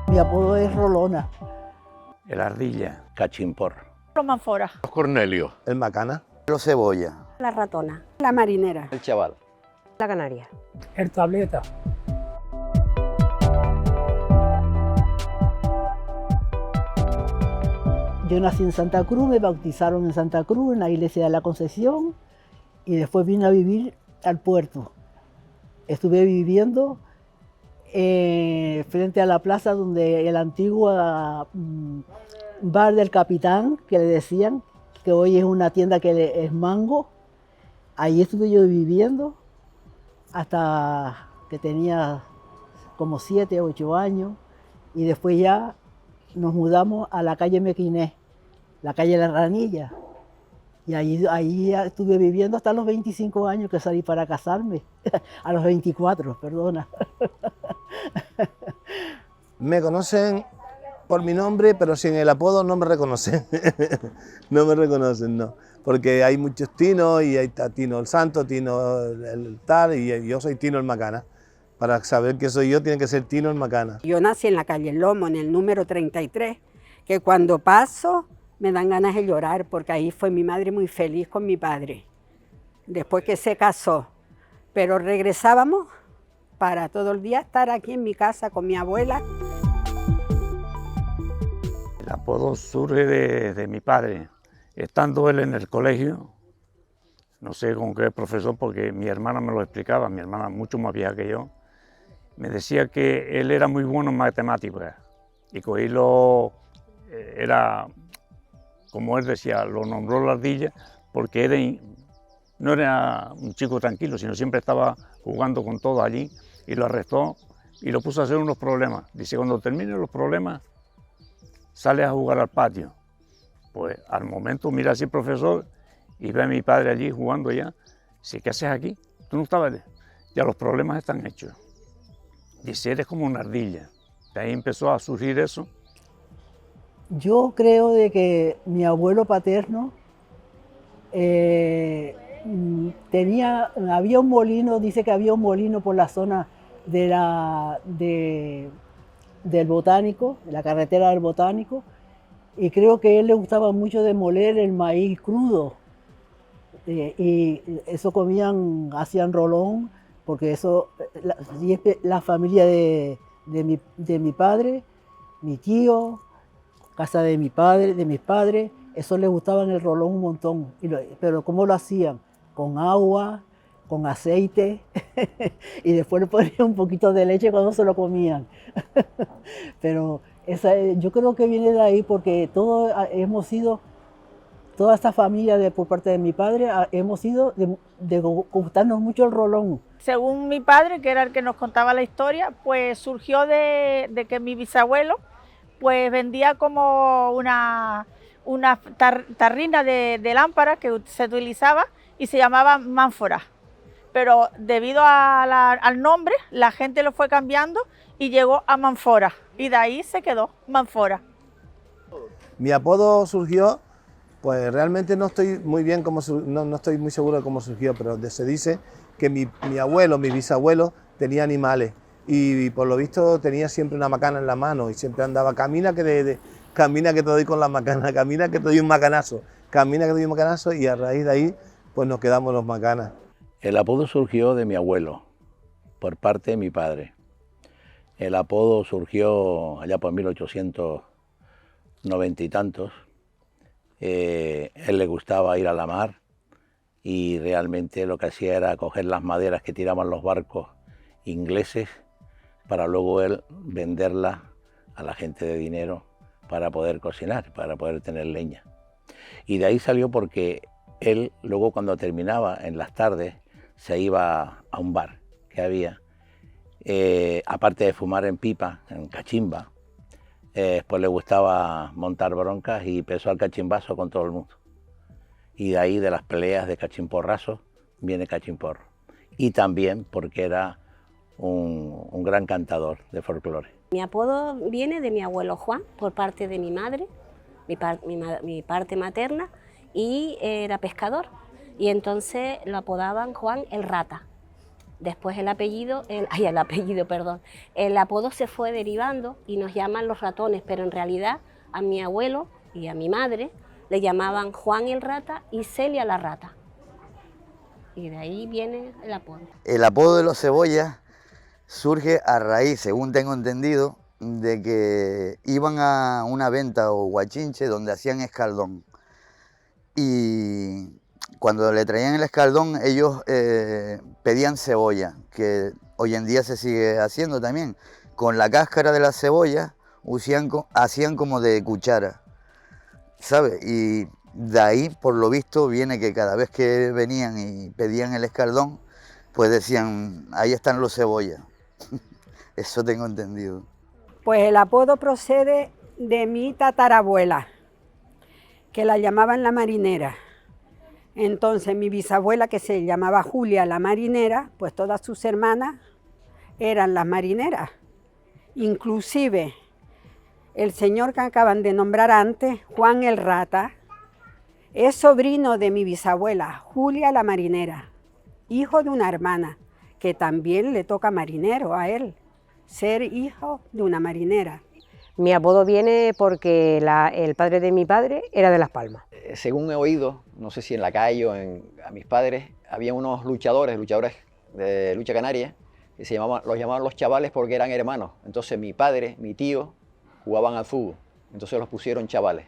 Mi apodo es Rolona. El Ardilla. Cachimpor. Los Manfora. Cornelio. El Macana. Los Cebolla. La Ratona. La Marinera. El Chaval. La Canaria. El Tableta. Yo nací en Santa Cruz, me bautizaron en Santa Cruz, en la iglesia de la Concepción, y después vine a vivir al puerto. Estuve viviendo frente a la plaza donde el antiguo bar del Capitán, que le decían, que hoy es una tienda que es Mango. Ahí estuve yo viviendo hasta que tenía como 7, 8 años, y después ya nos mudamos a la calle Mequinés, la calle La Ranilla. Y ahí estuve viviendo hasta los 25 años que salí para casarme. A los 24, perdona. Me conocen por mi nombre, pero sin el apodo no me reconocen. No me reconocen, no. Porque hay muchos Tinos, y ahí está Tino el Santo, Tino el tal, y yo soy Tino el Macana. Para saber que soy yo, tiene que ser Tino el Macana. Yo nací en la calle Lomo, en el número 33, que cuando paso me dan ganas de llorar, porque ahí fue mi madre muy feliz con mi padre, después que se casó. Pero regresábamos para todo el día estar aquí en mi casa con mi abuela. El apodo surge de mi padre. Estando él en el colegio, no sé con qué profesor, porque mi hermana me lo explicaba, mi hermana mucho más vieja que yo, me decía que él era muy bueno en matemáticas y era, como él decía, lo nombró la Ardilla porque no era un chico tranquilo, sino siempre estaba jugando con todo allí, y lo arrestó y lo puso a hacer unos problemas. Dice, cuando termine los problemas, sale a jugar al patio. Pues al momento mira así el profesor y ve a mi padre allí jugando ya. Dice, ¿qué haces aquí? Tú no estabas, ya los problemas están hechos. Dice, eres como una ardilla. De ahí empezó a surgir eso. Yo creo de que mi abuelo paterno había un molino, dice que había un molino por la zona del Botánico, de la carretera del Botánico, y creo que a él le gustaba mucho de moler el maíz crudo, y eso hacían rolón, porque eso, la familia de mi padre, mi tío, casa de mi padre, de mis padres, eso les gustaba en el rolón un montón. Pero ¿cómo lo hacían? Con agua, con aceite, y después le ponían un poquito de leche cuando se lo comían. Pero yo creo que viene de ahí, porque toda esta familia por parte de mi padre, hemos sido de gustarnos mucho el rolón. Según mi padre, que era el que nos contaba la historia, pues surgió de que mi bisabuelo pues vendía como una tarrina de lámpara que se utilizaba y se llamaba Manfora. Pero debido al nombre, la gente lo fue cambiando y llegó a Manfora. Y de ahí se quedó Manfora. Mi apodo surgió, pues realmente no estoy muy bien no estoy muy seguro de cómo surgió, pero se dice que mi abuelo, mi bisabuelo, tenía animales. Y por lo visto tenía siempre una macana en la mano y siempre andaba, camina que te doy con la macana, camina que te doy un macanazo, camina que te doy un macanazo, y a raíz de ahí pues nos quedamos los macanas. El apodo surgió de mi abuelo, por parte de mi padre. El apodo surgió allá por 1890 y tantos. Él le gustaba ir a la mar y realmente lo que hacía era coger las maderas que tiraban los barcos ingleses para luego él venderlas a la gente de dinero para poder cocinar, para poder tener leña. Y de ahí salió porque él luego, cuando terminaba en las tardes, se iba a un bar que había, aparte de fumar en pipa, en cachimba, pues le gustaba montar broncas y empezó al cachimbazo con todo el mundo. Y de ahí, de las peleas de cachimporrazos, viene Cachimporro. Y también porque era un gran cantador de folclore. Mi apodo viene de mi abuelo Juan, por parte de mi madre, mi parte materna, y era pescador, y entonces lo apodaban Juan el Rata. Después el apodo se fue derivando y nos llaman los ratones, pero en realidad a mi abuelo y a mi madre le llamaban Juan el Rata y Celia la Rata. Y de ahí viene el apodo. El apodo de los Cebollas surge a raíz, según tengo entendido, de que iban a una venta o guachinche donde hacían escaldón. Y cuando le traían el escaldón, ellos pedían cebolla, que hoy en día se sigue haciendo también. Con la cáscara de la cebolla hacían como de cuchara, ¿sabes? Y de ahí, por lo visto, viene que cada vez que venían y pedían el escaldón, pues decían, ahí están los Cebollas. Eso tengo entendido. Pues el apodo procede de mi tatarabuela, que la llamaban la marinera. Entonces mi bisabuela, que se llamaba Julia la marinera, pues todas sus hermanas eran las marineras. Inclusive el señor que acaban de nombrar antes, Juan el Rata, es sobrino de mi bisabuela, Julia la marinera, hijo de una hermana, que también le toca marinero a él, ser hijo de una marinera. Mi apodo viene porque el padre de mi padre era de Las Palmas. Según he oído, no sé si en la calle o a mis padres, había unos luchadores de lucha canaria, que los llamaban los chavales porque eran hermanos. Entonces mi padre, mi tío, jugaban al fútbol, entonces los pusieron chavales.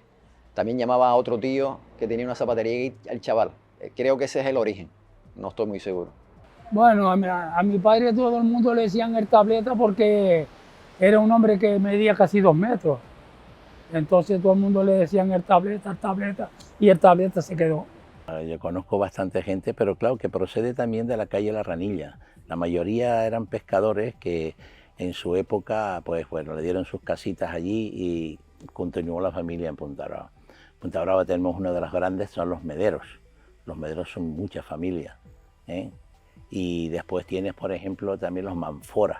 También llamaba a otro tío que tenía una zapatería y al chaval. Creo que ese es el origen, no estoy muy seguro. Bueno, a mi padre todo el mundo le decían el tableta porque era un hombre que medía casi 2 metros. Entonces todo el mundo le decían el tableta, y el tableta se quedó. Yo conozco bastante gente, pero claro que procede también de la calle La Ranilla. La mayoría eran pescadores que en su época, pues bueno, le dieron sus casitas allí y continuó la familia en Punta Brava. En Punta Brava tenemos una de las grandes, son los mederos. Los mederos son muchas familias, ¿eh? Y después tienes, por ejemplo, también los Manforas,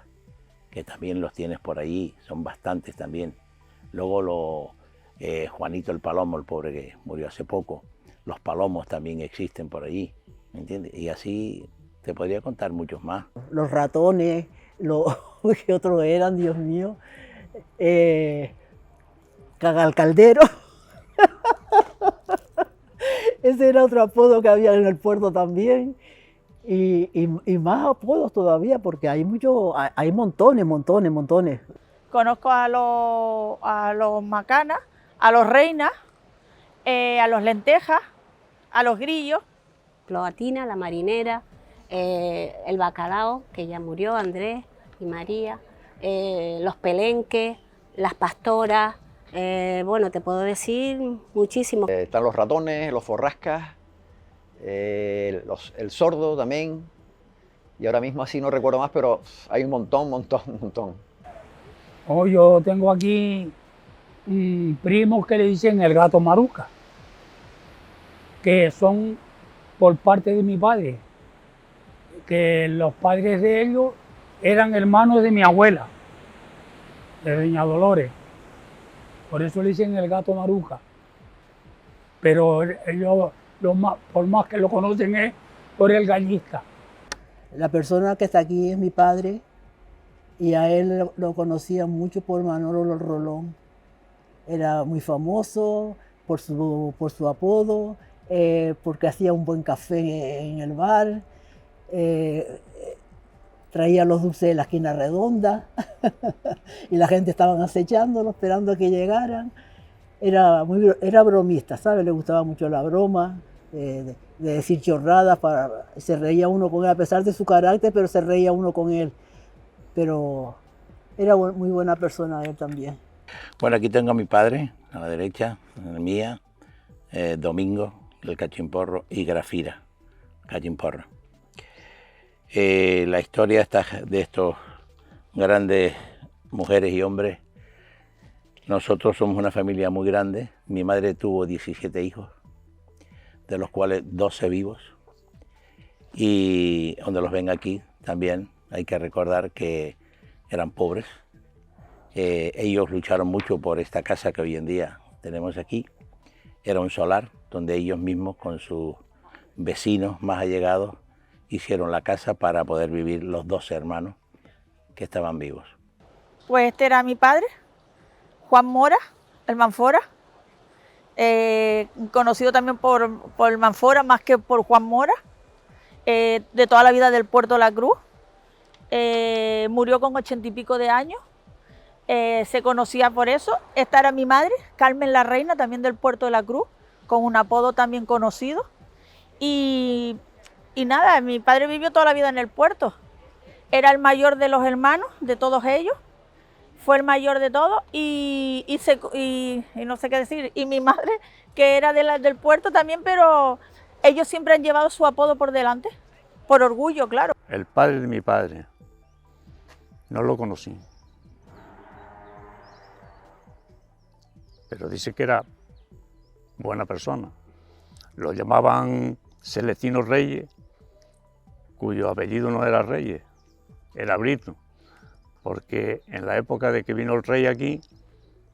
que también los tienes por allí, son bastantes también. Luego Juanito el Palomo, el pobre que murió hace poco, los Palomos también existen por allí, ¿me entiendes? Y así te podría contar muchos más. Los ratones, ¿qué otros eran, Dios mío? Cagalcaldero. Ese era otro apodo que había en el puerto también. Y más apodos todavía, porque hay montones. Conozco a los macanas, a los reinas, a los lentejas, a los grillos. Cloatina, la marinera, el bacalao, que ya murió, Andrés y María, los pelenques, las pastoras, bueno, te puedo decir muchísimo. Están los ratones, los forrascas, el sordo también, y ahora mismo así no recuerdo más, pero hay un montón. Hoy yo tengo aquí primos que le dicen el gato maruca, que son por parte de mi padre, que los padres de ellos eran hermanos de mi abuela, de doña Dolores. Por eso le dicen el gato maruca. Pero ellos, por más que lo conocen, es por el gallista. La persona que está aquí es mi padre, y a él lo conocía mucho por Manolo Rolón. Era muy famoso por su apodo, porque hacía un buen café en el bar, traía los dulces de la esquina redonda y la gente estaba acechándolo, esperando a que llegaran. Era bromista, ¿sabes? Le gustaba mucho la broma, de decir chorradas, se reía uno con él, a pesar de su carácter, pero se reía uno con él. Pero era muy buena persona él también. Bueno, aquí tengo a mi padre, a la derecha, a la mía, Domingo, el Cachimporro, y Grafira, Cachimporro. La historia de estos grandes mujeres y hombres. Nosotros somos una familia muy grande. Mi madre tuvo 17 hijos, de los cuales 12 vivos. Y donde los ven aquí también hay que recordar que eran pobres. Ellos lucharon mucho por esta casa que hoy en día tenemos aquí. Era un solar donde ellos mismos con sus vecinos más allegados hicieron la casa para poder vivir los 12 hermanos que estaban vivos. Pues este era mi padre, Juan Mora, el Manfora, conocido también por el Manfora más que por Juan Mora, de toda la vida del Puerto de la Cruz. Murió con 80 y pico de años, se conocía por eso. Esta era mi madre, Carmen la Reina, también del Puerto de la Cruz, con un apodo también conocido. Y nada, mi padre vivió toda la vida en el puerto. Era el mayor de los hermanos, de todos ellos. Fue el mayor de todos y no sé qué decir. Y mi madre, que era del puerto también, pero ellos siempre han llevado su apodo por delante, por orgullo, claro. El padre de mi padre, no lo conocí. Pero dice que era buena persona. Lo llamaban Celestino Reyes, cuyo apellido no era Reyes, era Brito, porque en la época de que vino el rey aquí,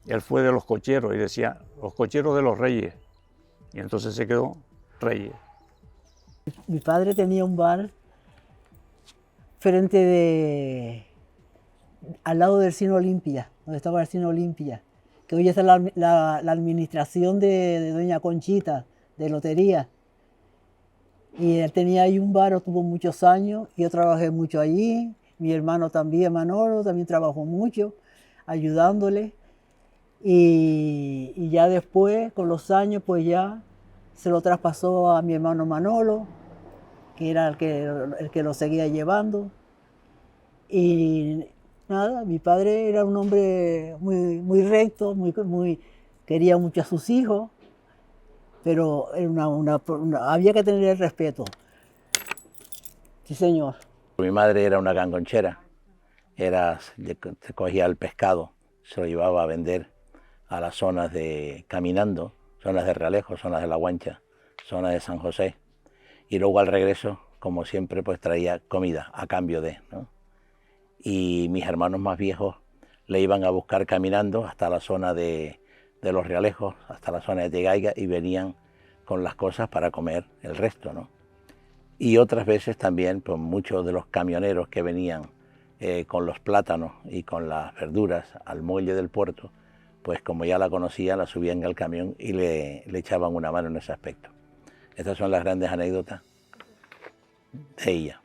él fue de los cocheros y decía, los cocheros de los reyes, y entonces se quedó Reyes. Mi padre tenía un bar al lado del Cine Olimpia, donde estaba el Cine Olimpia, que hoy está la administración de doña Conchita, de lotería. Y él tenía ahí un bar, tuvo muchos años, yo trabajé mucho allí, mi hermano también, Manolo, también trabajó mucho, ayudándole. Y ya después, con los años, pues ya se lo traspasó a mi hermano Manolo, que era el que lo seguía llevando. Y nada, mi padre era un hombre muy recto, quería mucho a sus hijos, pero era había que tener el respeto. Sí, señor. Mi madre era una gangonchera, se cogía el pescado, se lo llevaba a vender a las zonas de Caminando, zonas de Realejo, zonas de La Guancha, zonas de San José, y luego al regreso, como siempre, pues traía comida a cambio de, ¿no? Y mis hermanos más viejos le iban a buscar caminando hasta la zona de Los Realejos, hasta la zona de Tegaiga, y venían con las cosas para comer el resto, ¿no? Y otras veces también, pues muchos de los camioneros que venían con los plátanos y con las verduras al muelle del puerto, pues como ya la conocían, la subían al camión y le echaban una mano en ese aspecto. Estas son las grandes anécdotas de ella.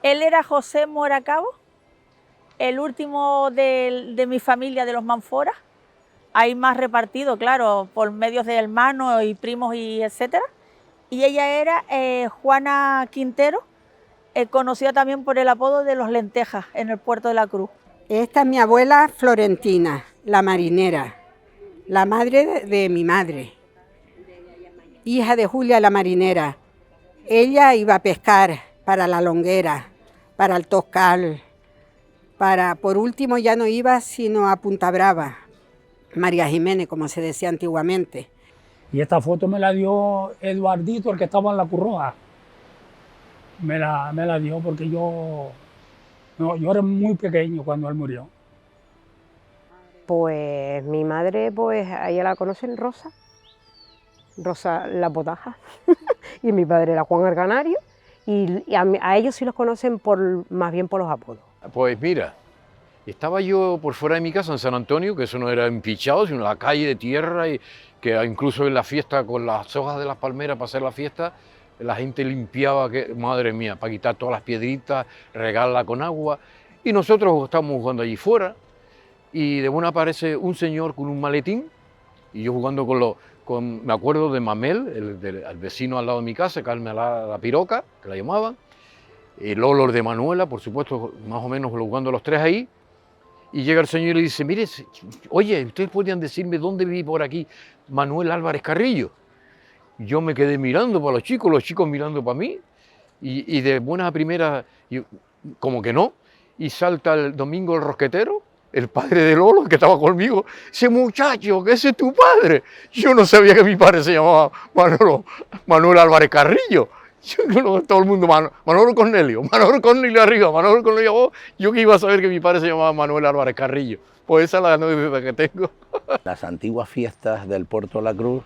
Él era José Mora Cabo, el último de mi familia, de los Manfora. Hay más repartido, claro, por medios de hermanos y primos y etcétera. Y ella era Juana Quintero, conocida también por el apodo de los Lentejas en el Puerto de la Cruz. Esta es mi abuela Florentina, la marinera, la madre de mi madre, hija de Julia la marinera. Ella iba a pescar para la Longuera, para el Toscal, por último ya no iba sino a Punta Brava, María Jiménez, como se decía antiguamente. Y esta foto me la dio Eduardito, el que estaba en la Curroja. Me la dio porque yo era muy pequeño cuando él murió. Pues mi madre, pues a ella la conocen Rosa la Potaja, y mi padre era Juan el Canario, y a ellos sí los conocen más bien por los apodos. Pues mira, estaba yo por fuera de mi casa en San Antonio, que eso no era empichado, sino la calle de tierra, y que incluso en la fiesta con las hojas de las palmeras para hacer la fiesta, la gente limpiaba, madre mía, para quitar todas las piedritas, regarla con agua, y nosotros estábamos jugando allí fuera, y de buena aparece un señor con un maletín, y yo jugando me acuerdo de Mamel, el vecino al lado de mi casa, Carmen la Piroca, que la llamaban, y Lolo de Manuela, por supuesto, más o menos jugando los tres ahí. Y llega el señor y le dice, mire, oye, ustedes podrían decirme dónde vive por aquí Manuel Álvarez Carrillo. Yo me quedé mirando para los chicos mirando para mí, y de buena primera, como que no, y salta el Domingo el Rosquetero, el padre de Lolo, que estaba conmigo, ese muchacho, que ese es tu padre. Yo no sabía que mi padre se llamaba Manuel Álvarez Carrillo. Todo el mundo, Manolo Cornelio arriba, Manolo Cornelio abajo. Yo que iba a saber que mi padre se llamaba Manuel Álvarez Carrillo. Pues esa es la anécdota que tengo. Las antiguas fiestas del Puerto de la Cruz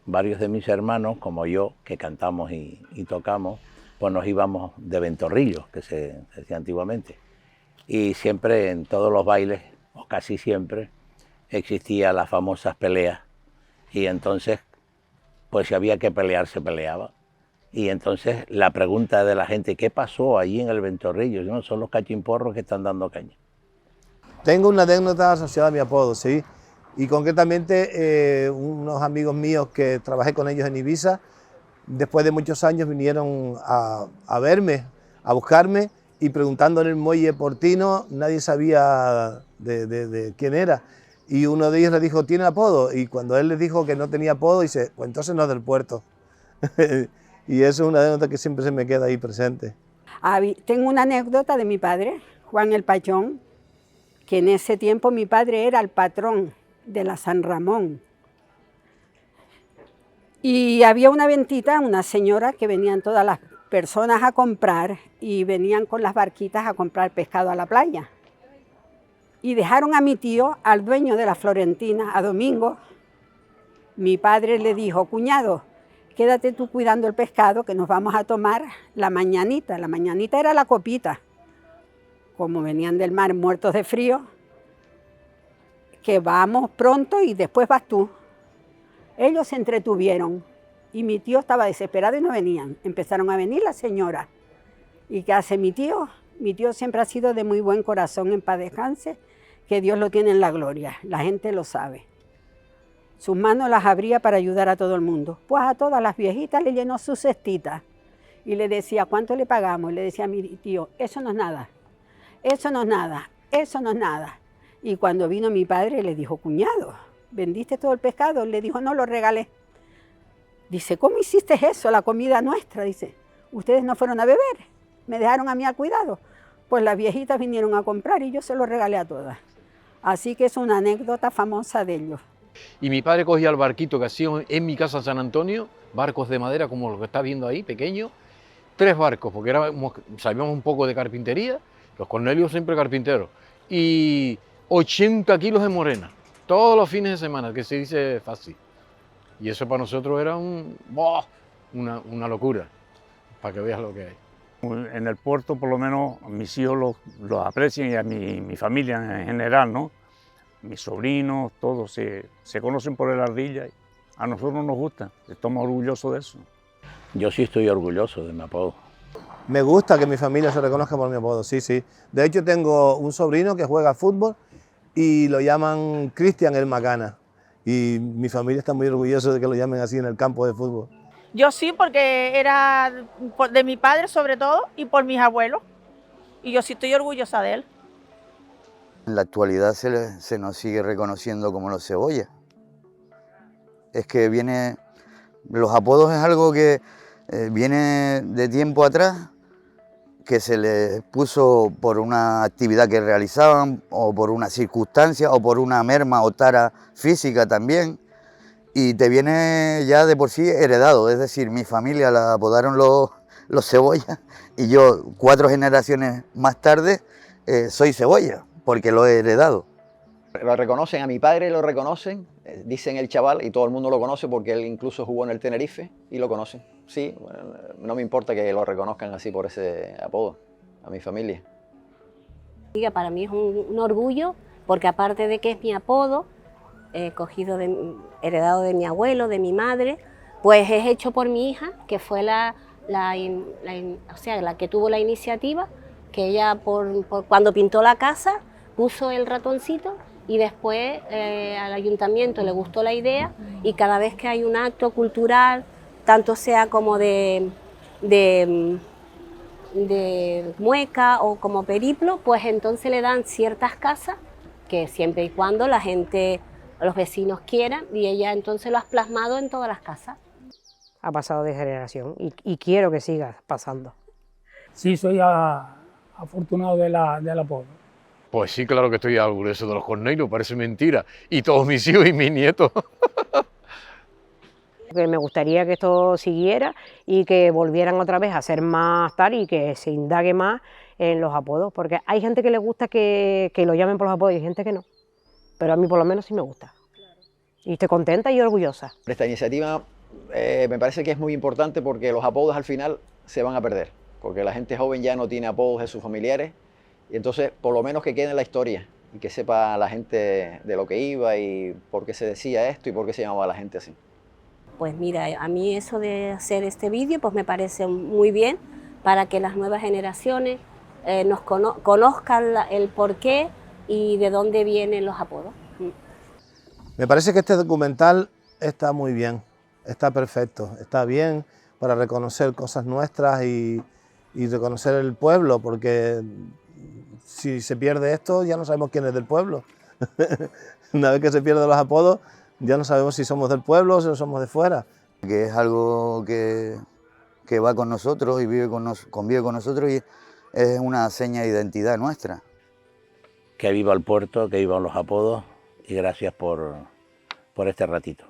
varios de mis hermanos, como yo, que cantamos y tocamos, pues nos íbamos de ventorrillos, que se decía antiguamente. Y siempre en todos los bailes, o casi siempre, existían las famosas peleas. Y entonces, pues si había que pelear, se peleaba. Y entonces la pregunta de la gente, ¿qué pasó allí en el ventorrillo? No, son los cachimporros que están dando caña. Tengo una anécdota asociada a mi apodo, sí. Y concretamente unos amigos míos que trabajé con ellos en Ibiza, después de muchos años vinieron a verme, a buscarme, y preguntando en el muelle Portino, nadie sabía de quién era. Y uno de ellos le dijo, ¿tiene apodo? Y cuando él les dijo que no tenía apodo, dice, pues entonces no es del puerto. Y eso es una anécdota que siempre se me queda ahí presente. Tengo una anécdota de mi padre, Juan el Pachón, que en ese tiempo mi padre era el patrón de la San Ramón. Y había una ventita, una señora que venían todas las personas a comprar y venían con las barquitas a comprar pescado a la playa. Y dejaron a mi tío, al dueño de la Florentina, a Domingo. Mi padre le dijo, cuñado, quédate tú cuidando el pescado que nos vamos a tomar la mañanita. La mañanita era la copita. Como venían del mar muertos de frío, que vamos pronto y después vas tú. Ellos se entretuvieron y mi tío estaba desesperado y no venían. Empezaron a venir las señoras. ¿Y qué hace mi tío? Mi tío siempre ha sido de muy buen corazón, en paz descanse, que Dios lo tiene en la gloria. La gente lo sabe. Sus manos las abría para ayudar a todo el mundo. Pues a todas las viejitas le llenó su cestita y le decía, ¿cuánto le pagamos? Y le decía a mi tío, eso no es nada, eso no es nada, eso no es nada. Y cuando vino mi padre le dijo, cuñado, ¿vendiste todo el pescado? Le dijo, no, lo regalé. Dice, ¿cómo hiciste eso? La comida nuestra. Dice, ustedes no fueron a beber, me dejaron a mí al cuidado. Pues las viejitas vinieron a comprar y yo se lo regalé a todas. Así que es una anécdota famosa de ellos. Y mi padre cogía el barquito que hacía en mi casa en San Antonio, barcos de madera como los que está viendo ahí, pequeños, 3 barcos, porque sabíamos un poco de carpintería, los Cornelios siempre carpinteros, y 80 kilos de morena, todos los fines de semana, que se dice fácil. Y eso para nosotros era una locura, para que veas lo que hay. En el puerto, por lo menos, mis hijos los aprecian y a mi familia en general, ¿no? Mis sobrinos, todos se conocen por el Ardilla. A nosotros nos gusta, estamos orgullosos de eso. Yo sí estoy orgulloso de mi apodo. Me gusta que mi familia se reconozca por mi apodo, sí, sí. De hecho, tengo un sobrino que juega fútbol y lo llaman Cristian el Macana. Y mi familia está muy orgullosa de que lo llamen así en el campo de fútbol. Yo sí, porque era de mi padre sobre todo y por mis abuelos. Y yo sí estoy orgullosa de él. En la actualidad se nos sigue reconociendo como los Cebollas. Es que los apodos es algo que viene de tiempo atrás, que se les puso por una actividad que realizaban, o por una circunstancia, o por una merma o tara física también, y te viene ya de por sí heredado. Es decir, mi familia la apodaron los Cebollas, y yo 4 generaciones más tarde soy Cebolla, porque lo he heredado. Lo reconocen, a mi padre lo reconocen, dicen el chaval, y todo el mundo lo conoce porque él incluso jugó en el Tenerife y lo conocen. Sí, bueno, no me importa que lo reconozcan así por ese apodo, a mi familia. Para mí es un orgullo, porque aparte de que es mi apodo, heredado de mi abuelo, de mi madre, pues es hecho por mi hija, que fue la que tuvo la iniciativa, que ella cuando pintó la casa puso el ratoncito. Y después al ayuntamiento le gustó la idea y cada vez que hay un acto cultural, tanto sea como de mueca o como periplo, pues entonces le dan ciertas casas, que siempre y cuando la gente, los vecinos quieran, y ella entonces lo ha plasmado en todas las casas. Ha pasado de generación y quiero que siga pasando. Sí, soy afortunado del apodo. Pues sí, claro que estoy orgulloso de los Cornelios, parece mentira. Y todos mis hijos y mis nietos. Me gustaría que esto siguiera y que volvieran otra vez a ser más tal y que se indague más en los apodos, porque hay gente que le gusta que lo llamen por los apodos y hay gente que no. Pero a mí por lo menos sí me gusta. Y estoy contenta y orgullosa. Esta iniciativa me parece que es muy importante porque los apodos al final se van a perder, porque la gente joven ya no tiene apodos de sus familiares, y entonces por lo menos que quede en la historia y que sepa la gente de lo que iba y por qué se decía esto y por qué se llamaba a la gente así. Pues mira, a mí eso de hacer este vídeo pues me parece muy bien para que las nuevas generaciones nos conozcan el porqué y de dónde vienen los apodos. Me parece que este documental está muy bien, está perfecto, está bien para reconocer cosas nuestras y reconocer el pueblo, porque si se pierde esto ya no sabemos quién es del pueblo. Una vez que se pierden los apodos ya no sabemos si somos del pueblo o si somos de fuera. Que es algo que va con nosotros y convive con nosotros y es una seña de identidad nuestra. Que viva el puerto, que vivan los apodos y gracias por este ratito.